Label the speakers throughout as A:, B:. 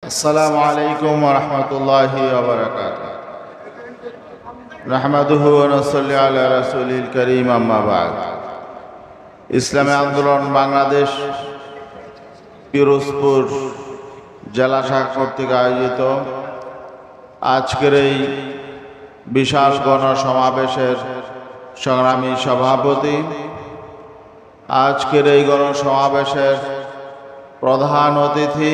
A: আসসালামু আলাইকুম ওয়া রাহমাতুল্লাহি ওয়া বারাকাতুহু। নাহমাদুহু ওয়া নুসাল্লি আলা রাসূলিল কারীম, আম্মা বা'দ। ইসলামী আন্দোলন বাংলাদেশ পিরোজপুর জেলা শাখা কর্তৃক আয়োজিত আজকের এই বিশাল গণসমাবেশের সংগ্রামী সভাপতি, আজকের এই গণসমাবেশের প্রধান অতিথি,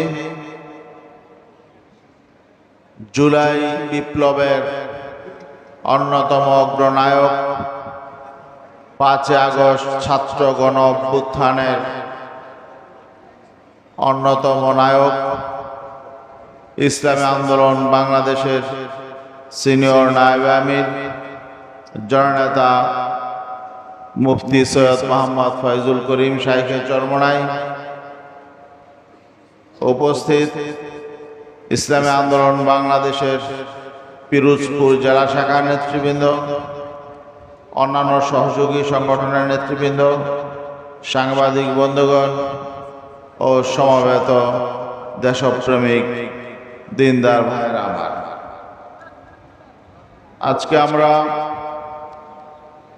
A: জুলাই বিপ্লবের অন্যতম অগ্রনায়ক, 5 আগস্ট ছাত্র গণ অভ্যুত্থানের অন্যতম নায়ক, ইসলামী আন্দোলন বাংলাদেশের সিনিয়র নায়েবে আমির জননেতা মুফতি সৈয়দ মোহাম্মদ ফয়জুল করিম শাইখে চরমোনাই, উপস্থিত ইসলামী আন্দোলন বাংলাদেশের পিরোজপুর জেলা শাখার নেতৃবৃন্দ, অন্যান্য সহযোগী সংগঠনের নেতৃবৃন্দ, সাংবাদিক বন্ধুগণ ও সমবেত দেশপ্রেমিক দিনদার ভাইয়েরা আমার, আজকে আমরা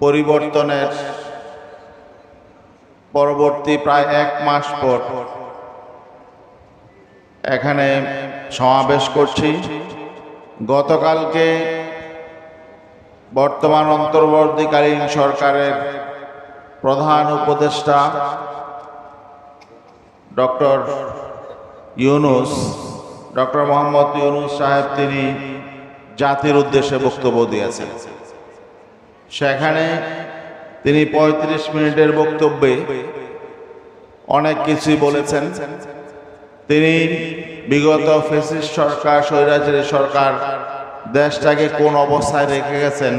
A: পরিবর্তনের পরবর্তী প্রায় 1 মাস পর এখানে সমাবেশ করছি। গতকালকে বর্তমান অন্তর্বর্তীকালীন সরকারের প্রধান উপদেষ্টা ডক্টর মোহাম্মদ ইউনূস সাহেব তিনি জাতির উদ্দেশ্যে বক্তব্য দিয়েছেন। সেখানে তিনি 35 মিনিটের বক্তব্যে অনেক কিছুই বলেছেন। তিনি বিগত ফ্যাসিস্ট সরকার, স্বৈরাচারী সরকার দেশটাকে কোন অবস্থায় রেখে গেছেন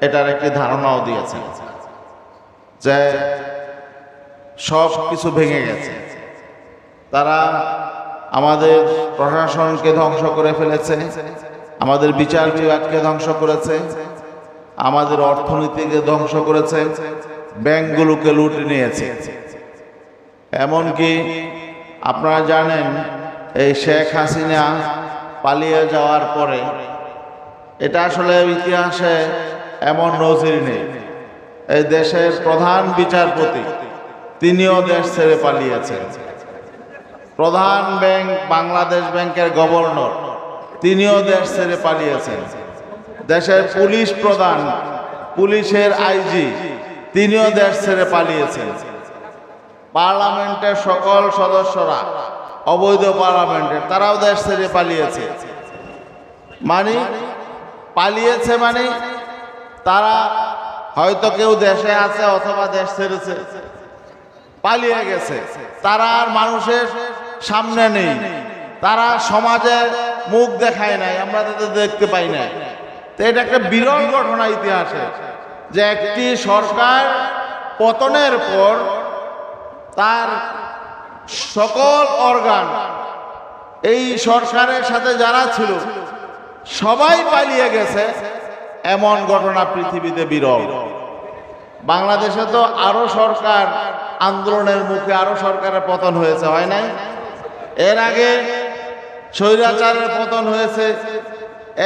A: এটার একটি ধারণাও দিয়েছেন, যে সব কিছু ভেঙে গেছে। তারা আমাদের প্রশাসনকে ধ্বংস করে ফেলেছে, আমাদের বিচার বিভাগকে ধ্বংস করেছে, আমাদের অর্থনীতিকে ধ্বংস করেছে, ব্যাংকগুলোকে লুটে নিয়েছে। এমনকি আপনারা জানেন, এই শেখ হাসিনা পালিয়ে যাওয়ার পরে, এটা আসলে ইতিহাসে এমন নজির নেই, এই দেশের প্রধান বিচারপতি তিনিও দেশ ছেড়ে পালিয়েছেন। প্রধান ব্যাংক বাংলাদেশ ব্যাংকের গভর্নর তিনিও দেশ ছেড়ে পালিয়েছেন। দেশের পুলিশ প্রধান, পুলিশের আইজি তিনিও দেশ ছেড়ে পালিয়েছেন। পার্লামেন্টের সকল সদস্যরা, অবৈধ পার্লামেন্টের, তারাও দেশ ছেড়ে পালিয়েছে। পালিয়েছে মানে তারা হয়তো কেউ দেশে আছে অথবা দেশ ছেড়েছে, পালিয়ে গেছে। তারা আর মানুষের সামনে নেই, তারা সমাজে মুখ দেখায় নাই, আমরা তাদের দেখতে পাই নাই। তো এটা একটা বিরল ঘটনা ইতিহাসে, যে একটি সরকার পতনের পর তার সকল অর্গান, এই সরকারের সাথে যারা ছিল সবাই পালিয়ে গেছে, এমন ঘটনা পৃথিবীতে বিরল। বাংলাদেশে তো আরো সরকার আন্দোলনের মুখে আরো সরকারের পতন হয়েছে, হয় নাই? এর আগে স্বৈরাচারের পতন হয়েছে,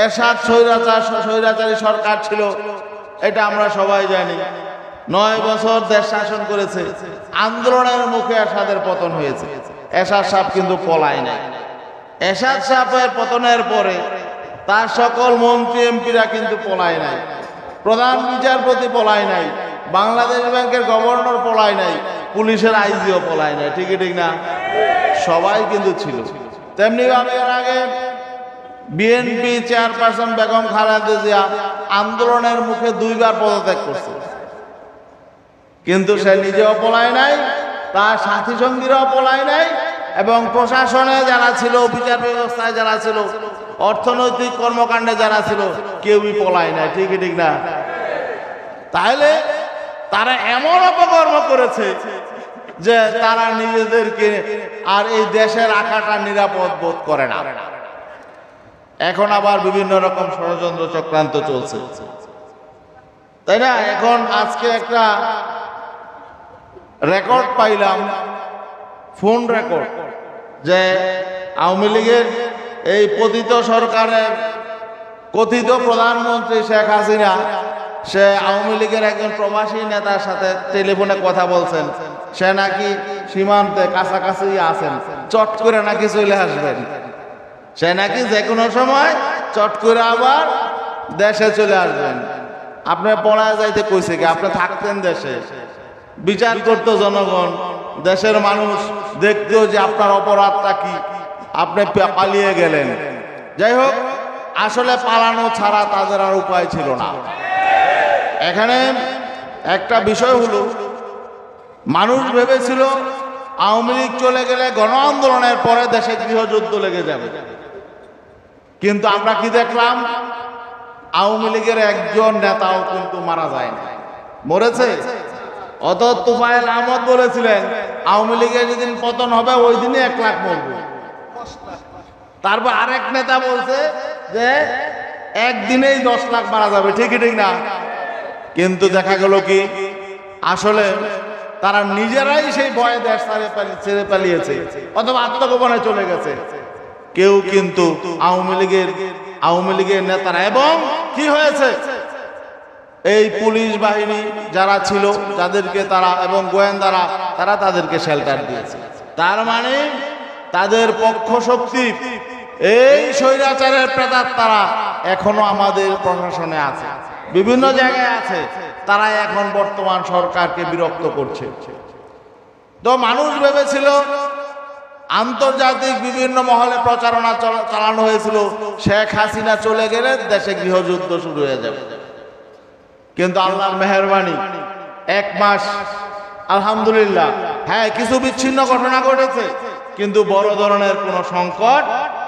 A: এরশাদ স্বৈরাচারী সরকার ছিল, এটা আমরা সবাই জানি। 9 বছর দেশ শাসন করেছে, আন্দোলনের মুখে এরশাদের পতন হয়েছে। এরশাদ সাহেব কিন্তু পলায় নাই। এরশাদ সাহেবের পতনের পরে তার সকল মন্ত্রী এমপিরা কিন্তু পলায় নাই, প্রধান বিচারপতি পলায় নাই, বাংলাদেশ ব্যাংকের গভর্নর পলায় নাই, পুলিশের আইজিও পলায় নাই। ঠিক না? সবাই কিন্তু ছিল। তেমনি ভাবে এর আগে বিএনপি চেয়ারপারসন বেগম খালেদা জিয়া আন্দোলনের মুখে 2 বার পদত্যাগ করছে, কিন্তু সে নিজেও পলায় নাই, তার সাথী সঙ্গীরাও পলায় নাই, এবং প্রশাসনে যারা ছিল, বিচার ব্যবস্থায় যারা ছিল, অর্থনৈতিক কর্মকাণ্ডে যারা ছিল, কেউই পলায় নাই। ঠিক না? তাহলে তারা এমন অপকর্ম করেছে যে তারা নিজেদেরকে আর এই দেশের রাখাটা নিরাপদ বোধ করে না। এখন আবার বিভিন্ন রকম ষড়যন্ত্র চক্রান্ত চলছে, তাই না? এখন আজকে একটা রেকর্ড পাইলাম, ফোন রেকর্ড, যে আওয়ামী লীগের এই পতিত সরকারের কথিত প্রধানমন্ত্রী শেখ হাসিনা সে আওয়ামী লীগের একজন প্রবাসী নেতার সাথে টেলিফোনে কথা বলছেন, সে নাকি সীমান্তে কাছাকাছি আছেন, চট করে নাকি চলে আসবেন, সে নাকি যে কোনো সময় চট করে আবার দেশে চলে আসবেন। আপনি পড়ায় যাইতে কইছে কি? আপনি থাকতেন দেশে, বিচার করতো জনগণ, দেশের মানুষ দেখতো যে আপনার অপরাধটা কি, আপনি পালিয়ে গেলেন। যাই হোক, আসলে পালানো ছাড়া তাদের আর উপায় ছিল না। এখানে একটা বিষয় হলো, মানুষ ভেবেছিল আওয়ামী লীগ চলে গেলে গণ আন্দোলনের পরে দেশে গৃহযুদ্ধ লেগে যাবে, কিন্তু আমরা কি দেখলাম? আওয়ামী লীগের একজন নেতাও কিন্তু মারা যায় না, মরেছে। অত তুফায়েল আহমদ বলেছিলেন আওয়ামী লীগের যেদিন পতন হবে ওই দিনই 1 লাখ মরবে। তারপর আরেক নেতা বলছে যে একদিনেই 10 লাখ মারা যাবে, ঠিকই ঠিক না? কিন্তু দেখা গেল কি, আসলে তারা নিজেরাই সেই ভয়ে দেশ ছেড়ে পালিয়েছে অথবা আত্মগোপনে চলে গেছে। কেউ কিন্তু আওয়ামী লীগের নেতারা, এবং কি হয়েছে, এই পুলিশ বাহিনী যারা ছিল যাদেরকে তারা এবং গোয়েন্দারা তারা তাদেরকে শেল্টার দিয়েছে। তার মানে তাদের পক্ষ শক্তি, এই স্বৈরাচারের প্রেতাত্মারা এখনো আমাদের প্রশাসনে আছে, বিভিন্ন জায়গায় আছে, তারা এখন বর্তমান সরকারকে বিরক্ত করছে। তো মানুষ ভেবেছিল, আন্তর্জাতিক বিভিন্ন মহলে প্রচারণা চালানো হয়েছিল শেখ হাসিনা চলে গেলে দেশে গৃহযুদ্ধ শুরু হয়ে যাবে, কিন্তু আল্লাহর মেহেরবানি 1 মাস আলহামদুলিল্লাহ, হ্যাঁ কিছু বিচ্ছিন্ন ঘটনা ঘটেছে, কিন্তু বড় ধরনের কোনো সংকট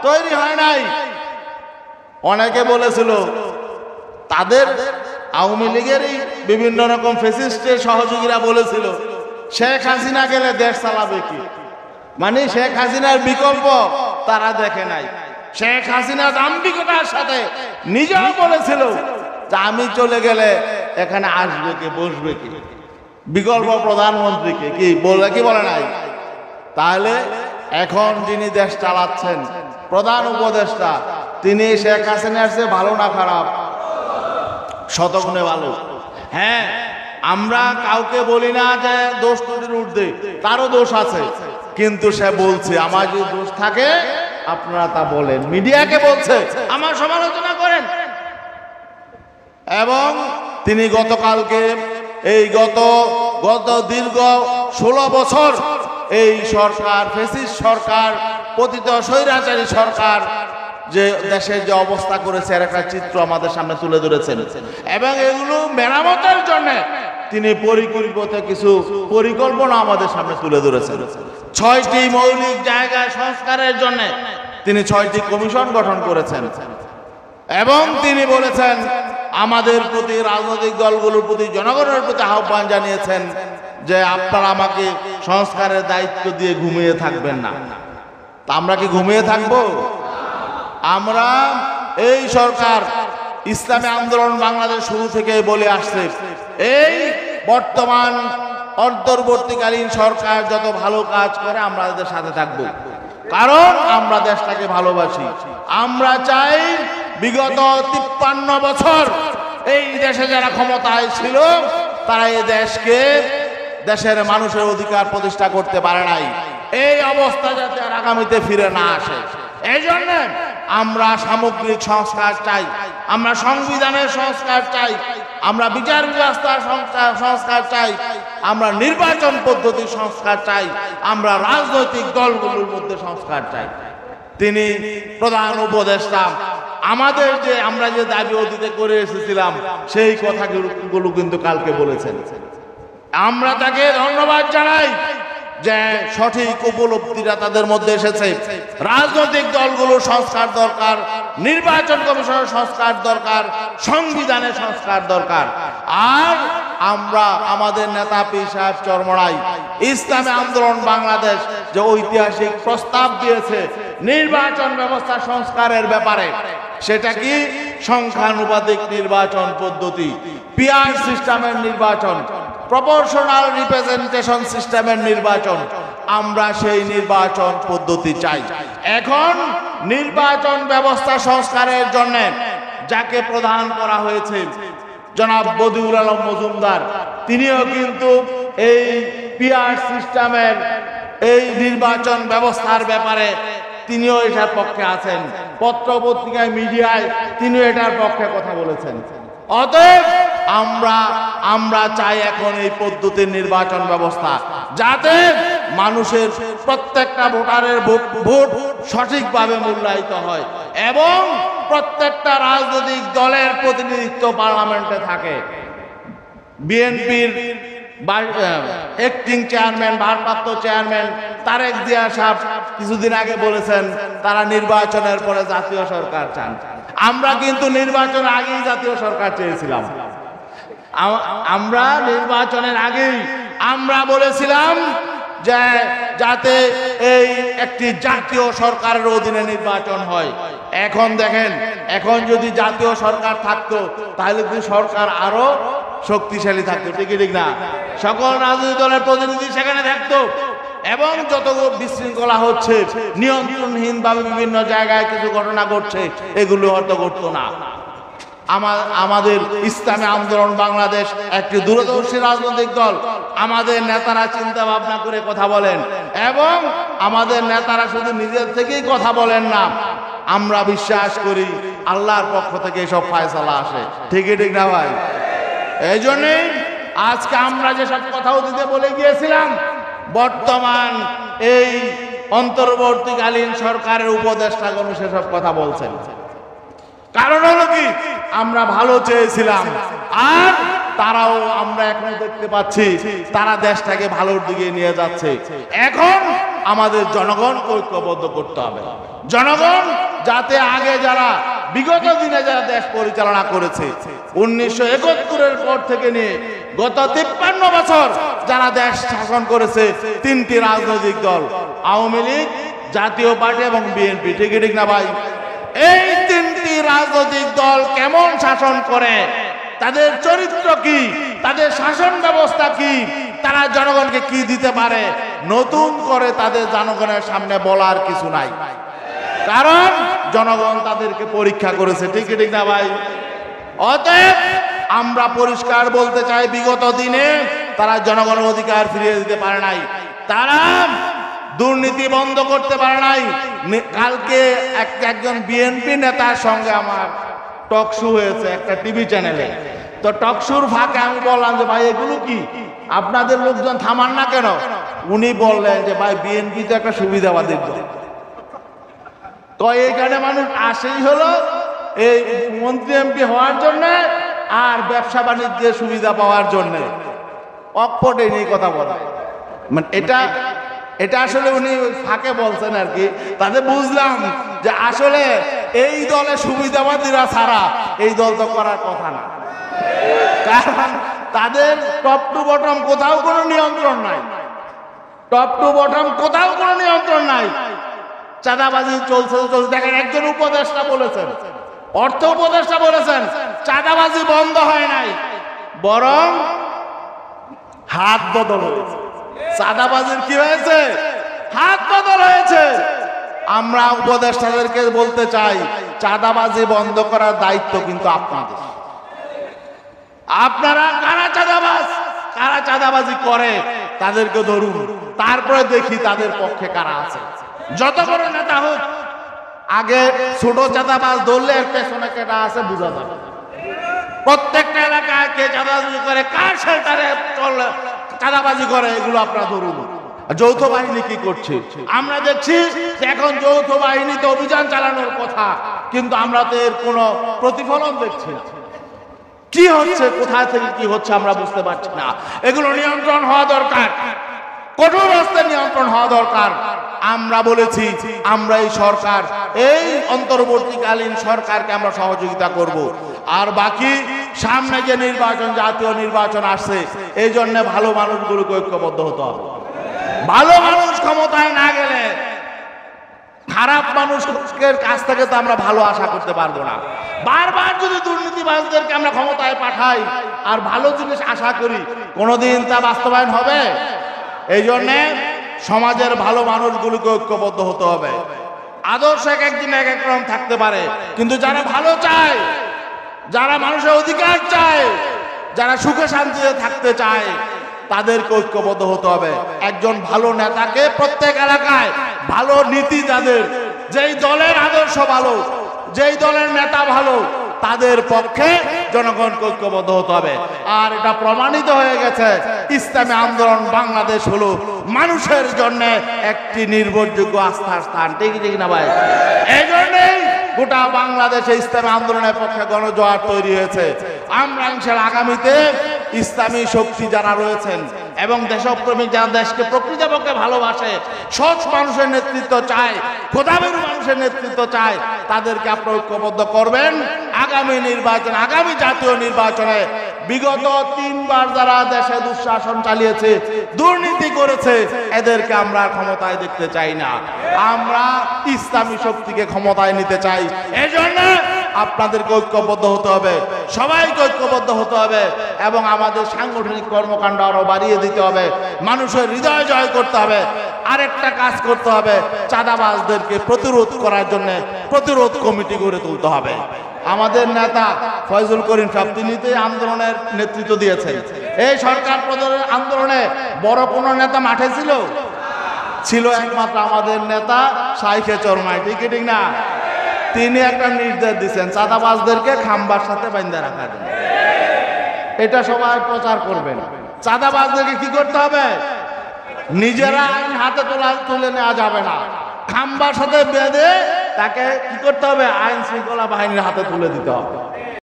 A: তৈরি হয় নাই। অনেকে বলেছিল তাদের আওয়ামী লীগেরই বিভিন্ন রকম ফ্যাসিস্টের সহযোগীরা বলেছিল শেখ হাসিনা গেলে দেশ চালাবে কি, মানে শেখ হাসিনার বিকল্প তারা দেখে নাই। শেখ হাসিনা দাম্ভিকতার সাথে নিজেও বলেছিল যে আমি চলে গেলে এখানে আসবে কে, বসবে কি, বিকল্প প্রধানমন্ত্রীকে কি বলে নাই? তাহলে এখন যিনি দেশ চালাচ্ছেন প্রধান উপদেষ্টা, তিনি শেখ হাসিনার চেয়ে ভালো না খারাপ? শতগুণে ভালো। হ্যাঁ, আমরা কাউকে বলি না যে দোষ ত্রুটির ঊর্ধ্বে, তারও দোষ আছে, কিন্তু সে বলছে আমার যদি দোষ থাকে আপনারা তা বলেন, মিডিয়াকে বলছে আমার সমালোচনা করেন। এবং তিনি গতকালকে এই গত দীর্ঘ 16 বছর এই সরকার, ফ্যাসিস্ট সরকার, পতিত স্বৈরাচারী সরকার যে দেশের যে অবস্থা করেছে এর একটা চিত্র আমাদের সামনে তুলে ধরেছেন, এবং এগুলো মেরামতের জন্য তিনি পরিকল্পিত কিছু পরিকল্পনা আমাদের সামনে তুলে ধরেছেন। 6টি মৌলিক জায়গায় সংস্কারের জন্য তিনি 6টি কমিশন গঠন করেছেন, এবং তিনি বলেছেন আমাদের প্রতি, রাজনৈতিক দলগুলোর প্রতি, জনগণের প্রতি আহ্বান জানিয়েছেন যে আপনারা আমাকে সংস্কারের দায়িত্ব দিয়ে ঘুমিয়ে থাকবেন না। তা আমরা কি ঘুমিয়ে থাকবো? আমরা, এই সরকার ইসলামী আন্দোলন বাংলাদেশ শুরু থেকে বলে আসছে, এই বর্তমান অন্তর্বর্তীকালীন সরকার যত ভালো কাজ করে আমরা এদের সাথে থাকব, কারণ আমরা দেশটাকে ভালোবাসি। আমরা চাই বিগত 53 বছর এই দেশে যারা ক্ষমতায় ছিল তারা এই দেশকে, দেশের মানুষের অধিকার প্রতিষ্ঠা করতে পারে নাই, এই অবস্থা যাতে আর আগামীতে ফিরে না আসে। এই জন্য আমরা সামগ্রিক সংস্কার চাই, আমরা সংবিধানের সংস্কার চাই, আমরা বিচার ব্যবস্থার সংস্কার চাই, আমরা নির্বাচন পদ্ধতির সংস্কার চাই, আমরা রাজনৈতিক দলগুলোর মধ্যে সংস্কার চাই। তিনি প্রধান উপদেষ্টা আমাদের যে আমরা যে দাবি অতীতে করে এসেছিলাম সেই কথাগুলো কিন্তু কালকে বলেছেন। আমরা তাকে ধন্যবাদ জানাই যে সঠিক উপলব্ধিটা তাদের মধ্যে এসেছে। রাজনৈতিক দলগুলোর সংস্কার দরকার, নির্বাচন কমিশনের সংস্কার দরকার, সংবিধানের সংস্কার দরকার। আর আমরা আমাদের নেতা পীর সাহেব চরমরাই ইসলামী আন্দোলন বাংলাদেশ যে ঐতিহাসিক প্রস্তাব দিয়েছে নির্বাচন ব্যবস্থা সংস্কারের ব্যাপারে, সেটা কি সংখ্যানুপাতিক নির্বাচন পদ্ধতি, পিআর সিস্টেমের নির্বাচন, প্রপোর্শনাল রিপ্রেজেন্টেশন সিস্টেমের নির্বাচন, আমরা সেই নির্বাচন পদ্ধতি চাই। এখন নির্বাচন ব্যবস্থা সংস্কারের জন্য যাকে প্রদান করা হয়েছে জনাব বদিউল আলম মজুমদার, তিনিও কিন্তু এই পিআর সিস্টেমের এই নির্বাচন ব্যবস্থার ব্যাপারে তিনিও এটার পক্ষে আছেন। পত্র পত্রিকায় মিডিয়ায় তিনিও এটার পক্ষে কথা বলেছেন। অতএব আমরা চাই এখন এই পদ্ধতির নির্বাচন ব্যবস্থা, যাতে মানুষের প্রত্যেকটা ভোটারের ভোট সঠিকভাবে মূল্যায়িত হয় এবং প্রত্যেকটা রাজনৈতিক দলের প্রতিনিধিত্ব পার্লামেন্টে থাকে। বিএনপির অ্যাক্টিং চেয়ারম্যান, ভারপ্রাপ্ত চেয়ারম্যান তারেক জিয়া সাহেব কিছুদিন আগে বলেছেন তারা নির্বাচনের পরে জাতীয় সরকার চান। আমরা কিন্তু নির্বাচনের আগেই জাতীয় সরকার চেয়েছিলাম। আমরা নির্বাচনের আগেই আমরা বলেছিলাম যে যাতে এই একটি জাতীয় সরকারের অধীনে নির্বাচন হয়। এখন দেখেন, এখন যদি জাতীয় সরকার থাকতো তাহলে কিন্তু সরকার আরো শক্তিশালী থাকতো, ঠিক না? সকল রাজনৈতিক দলের প্রতিনিধি সেখানে থাকতো এবং যত বিশৃঙ্খলা হচ্ছে, নিয়ন্ত্রণহীন ভাবে বিভিন্ন জায়গায় কিছু ঘটনা ঘটছে, এগুলো হয়তো ঘটতো না। আমাদের ইসলামী আন্দোলন বাংলাদেশ একটি দূরদর্শী রাজনৈতিক দল। আমাদের নেতারা চিন্তা ভাবনা করে কথা বলেন এবং আমাদের নেতারা শুধু নিজের থেকেই কথা বলেন না, আমরা বিশ্বাস করি আল্লাহর পক্ষ থেকে সব ফয়সালা আসে, ঠিক না ভাই? এই জন্যই আজকে আমরা যেসব কথাও দিতে বলে গিয়েছিলাম, বর্তমান এই অন্তর্বর্তীকালীন সরকারের উপদেষ্টাগণ সেসব কথা বলছেন। কারণ হলো কি, আমরা ভালো চেয়েছিলাম আর তারাও আমরা এখন দেখতে পাচ্ছি তারা দেশটাকে ভালোর দিকে নিয়ে যাচ্ছে। এখন আমাদের জনগণকে ঐক্যবদ্ধ করতে হবে। জনগণ যাতে আগে যারা বিগত দিনে যারা দেশ পরিচালনা করেছে 1971-এর পর থেকে নিয়ে গত 53 বছর যারা দেশ শাসন করেছে তিনটি রাজনৈতিক দল, আওয়ামী লীগ, জাতীয় পার্টি এবং বিএনপি, ঠিক না ভাই? এই তিনটি রাজনৈতিক দল কেমন শাসন করে, তাদের চরিত্র কি, তাদের শাসন ব্যবস্থা কি, তারা জনগণকে কি দিতে পারে, নতুন করে তাদের জনগণের সামনে বলার কিছু নাই। কারণ জনগণ তাদেরকে পরীক্ষা করেছে, ঠিক না ভাই? অতএব আমরা পরিষ্কার বলতে চাই, বিগত দিনে তারা জনগণের অধিকার ফিরিয়ে দিতে পারে নাই, তারা দুর্নীতি বন্ধ করতে পারে নাই। কালকে একজন বিএনপি নেতার সঙ্গে আমার টক শো হয়েছে একটা টিভি চ্যানেলে। তো টক শোর ফাঁকে আমি বললাম যে ভাই এগুলো কি, আপনাদের লোকজন থামান না কেন? উনি বললেন যে ভাই বিএনপি তো একটা সুবিধাবাদী দল, তো এইখানে মানুষ আসেই হলো এই মন্ত্রী এমপি হওয়ার জন্য আর ব্যবসা বাণিজ্যের সুবিধা পাওয়ার জন্য। অকপটে নেই কথা বলা, মানে এটা আসলে উনি ফাঁকে বলছেন আর কি। তাতে বুঝলাম যে আসলে এই দলে সুবিধাবাদীরা ছাড়া এই দল তো করার কথা না, কারণ তাদের টপ টু বটম কোথাও কোনো নিয়ন্ত্রণ নাই। টপ টু বটম কোথাও কোনো নিয়ন্ত্রণ নাই, চাঁদাবাজি চলছে। দেখেন, একজন উপদেষ্টা বলেছেন, অর্থ উপদেষ্টা বলেছেন চাঁদাবাজি বন্ধ হয় নাই, বরং হাত বদল হয়েছে। চাঁদাবাজির কি হয়েছে? হাত বদল হয়েছে। আমরা উপদেষ্টাদেরকে বলতে চাই, চাঁদাবাজি বন্ধ করার দায়িত্ব কিন্তু আপনাদের। আপনারা কারা চাঁদাবাজি করে তাদেরকে ধরুন, তারপরে দেখি তাদের পক্ষে কারা আছে। যত বড় নেতা হোক, আগে ছোট চাঁদাবাজ ধরলে এর পেছনে কেটা আছে বোঝা যাবে। প্রত্যেকটা এলাকায় কে চাঁদাবাজি করে, কার শেল্টারে চাঁদাবাজি করে, এগুলো আপনারা ধরুন। যৌথ বাহিনী কি করছে আমরা দেখছি। এখন যৌথ বাহিনীতে অভিযান চালানোর কথা, কিন্তু আমরা তো এর কোনো প্রতিফলন দেখছি না। কি হচ্ছে, কোথায় থেকে কি হচ্ছে আমরা বুঝতে পারছি না। এগুলো নিয়ন্ত্রণ হওয়া দরকার, কঠোর অবস্থায় নিয়ন্ত্রণ হওয়া দরকার। আমরা বলেছি আমরা এই সরকার, এই অন্তর্বর্তীকালীন সরকারকে আমরা সহযোগিতা করব। আর বাকি সামনে যে নির্বাচন, জাতীয় নির্বাচন আসছে, এই জন্য ভালো মানুষগুলোকে ঐক্যবদ্ধ হতে হবে। ভালো মানুষ ক্ষমতায় না গেলে খারাপ মানুষের কাছ থেকে তো আমরা ভালো আশা করতে পারবো না। বারবার যদি দুর্নীতিবাজদেরকে আমরা ক্ষমতায় পাঠাই আর ভালো জিনিস আশা করি, কোনোদিন তা বাস্তবায়ন হবে? এই জন্যে সমাজের ভালো মানুষগুলোকে ঐক্যবদ্ধ হতে হবে। আদর্শ এক একদিন এক এক রকম থাকতে পারে, কিন্তু যারা ভালো চায়, যারা মানুষের অধিকার চায়, যারা সুখে শান্তিতে থাকতে চায়, তাদেরকে ঐক্যবদ্ধ হতে হবে। একজন ভালো নেতাকে প্রত্যেক এলাকায় ভালো নীতি, যাদের যেই দলের আদর্শ ভালো, যেই দলের নেতা ভালো, তাদের পক্ষে জনগণকে ঐক্যবদ্ধ হতে হবে। আর এটা প্রমাণিত হয়ে গেছে, ইসলামী আন্দোলন বাংলাদেশ হলো মানুষের জন্য একটি নির্ভরযোগ্য আস্থার স্থান। ঠিক না ভাই? এই জন্যই গোটা বাংলাদেশে ইসলামী আন্দোলনের পক্ষে গণজোয়ার তৈরি হয়েছে। আমরা ইনশাআল্লাহ আগামীতে ইসলামী শক্তি যারা রয়েছেন এবং দেশপ্রেমিক যারা দেশকে প্রকৃতপক্ষে ভালোবাসে, সৎ মানুষের নেতৃত্ব চায়, খোদাভীরু মানুষের নেতৃত্ব চায়, তাদেরকে আপনারা ঐক্যবদ্ধ করবেন। আগামী নির্বাচন, আগামী জাতীয় নির্বাচনে বিগত 3 বার যারা দেশে দুঃশাসন চালিয়েছে, দুর্নীতি করেছে, এদেরকে আমরা ক্ষমতায় দেখতে চাই না। আমরা ইসলামী শক্তিকে ক্ষমতায় নিতে চাই। এজন্য আপনাদেরকে ঐক্যবদ্ধ হতে হবে, সবাইকে ঐক্যবদ্ধ হতে হবে এবং আমাদের সাংগঠনিক কর্মকাণ্ড আরো বাড়িয়ে দিতে হবে। মানুষের হৃদয় জয় করতে হবে। আরেকটা কাজ করতে হবে, চাঁদাবাজদেরকে প্রতিরোধ করার জন্য প্রতিরোধ কমিটি গড়ে তুলতে হবে। আমাদের নেতা ফয়জুল করিম সাহেব, তিনি তো আন্দোলনের নেতৃত্ব দিয়েছেন। এই সরকার প্রধানের আন্দোলনে বড় কোনো নেতা মাঠে ছিল? ছিল একমাত্র আমাদের নেতা শাইখে চরমাই। ঠিক না? তিনি একটা নির্দেশ দিচ্ছেন, চাঁদাবাজদেরকে খাম্বার সাথে বাঁধা রাখার জন্য। এটা সবাই প্রচার করবেন। চাঁদাবাজদেরকে কি করতে হবে? নিজেরা আইন হাতে তুলে নেওয়া যাবে না, খাম্বার সাথে বেঁধে তাকে কি করতে হবে? আইন শৃঙ্খলা বাহিনীর হাতে তুলে দিতে হবে।